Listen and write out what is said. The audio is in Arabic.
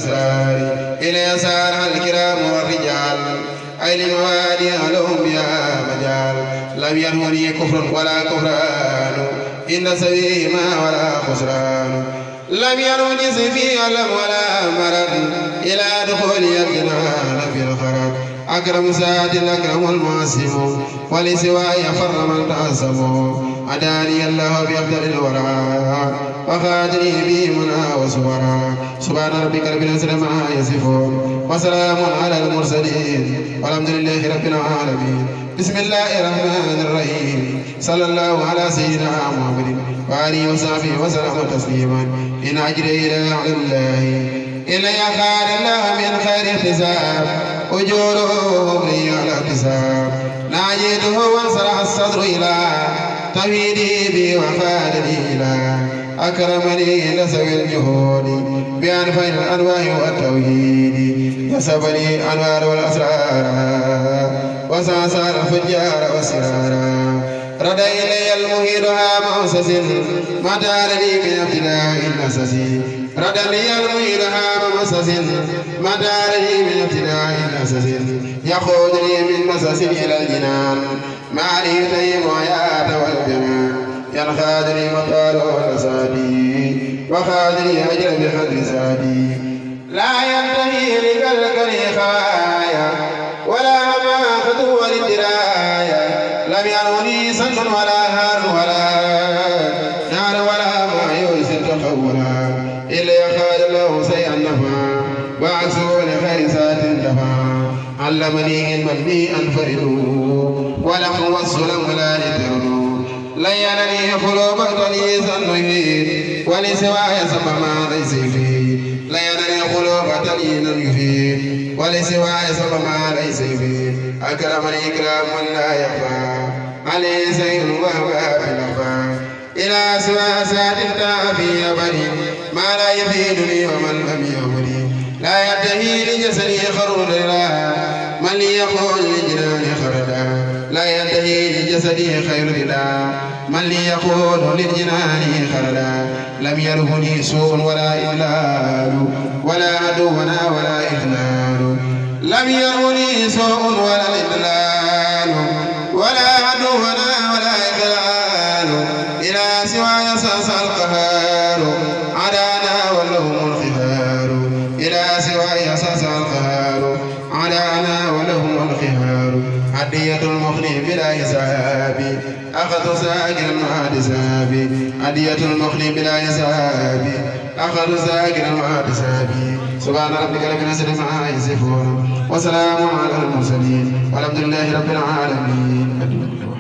والأسرار إلى سارها الكرام والرجال أي لموادي لهم بها مجال لم ينهني كفر ولا كفران إن سبيهما ولا خسران لم ينهني سفي ألم ولا مرض إلى دخول الجنان في الخرق أكرم ساد الأكرم المعصم ولسواي فر من تعصم أداني الله بأفضل الورى وخادني به منى وسورا سبحان ربك رب العزة عما يصفون وسلام على المرسلين والحمد لله رب العالمين بسم الله الرحمن الرحيم صلى الله على سيدنا محمد وآله وصحبه وسلم تسليما إن أجري إلى على الله إلا يخار الله من خير احتساب أجورهم لي على احتساب ناجيته وانصرح الصدر إلى توحيدي بي وفادني إلى أكرمني لسوي الجهود بأنفع الأنواع والتوحيد يسبني أنوار والأسرار وساسار الفجار والسرار رد إلي المهيد هام أسس مدار لي من ابتلاء الأسس رد لي المهيد هام أسس مدار لي من ابتلاء الأسس يقودني من مسس إلى الجنان معري طيب ويات والجنان ينخادني مطال والأسادي وخادني أجر بحد سادي لا ينتهي لكالكري خايا ولا هماخذ وللدراية لم يروني سن ولا هار ولا نار ولا ما يوسف تخولا إلا يخاد الله سيئا نفا وعكسه لخير سات دفا علمني علما بي أنفرد ولم والسلم ولا يترد لينني قلوب طليسا يفيد ولسواي سبب ما ليس يفيد لينني قلوب طليسا يفيد ولسواي سبب ما ليس يفيد أكرمني إكرام لا يخفى عليه سيد وهو بنفى إلى سوى ساد في أبدي ما لا يفيدني ومن لم يهدي لا ينتهي لجسدي خردا من لي يقول لجنان خردا لا ينتهي لجسدي خير لا من لي يقول للجنان خردا لم يرهني سوء ولا إضلال ولا عدونا ولا إخلال لم يرهني سوء ولا إضلال ولا عدونا ولا إخلال إلى سوى يساس القهار عدانا ولهم الخهار إلى سوى يساس القهار عدانا ولهم الخهار عدية المخني بلا حساب أخذ ساكنا مع حسابي عدية المخني بلا حساب أخذ ساكنا مع حسابي سبحان ربك رب العزة عما يصفون وسلام على المرسلين والحمد لله رب العالمين.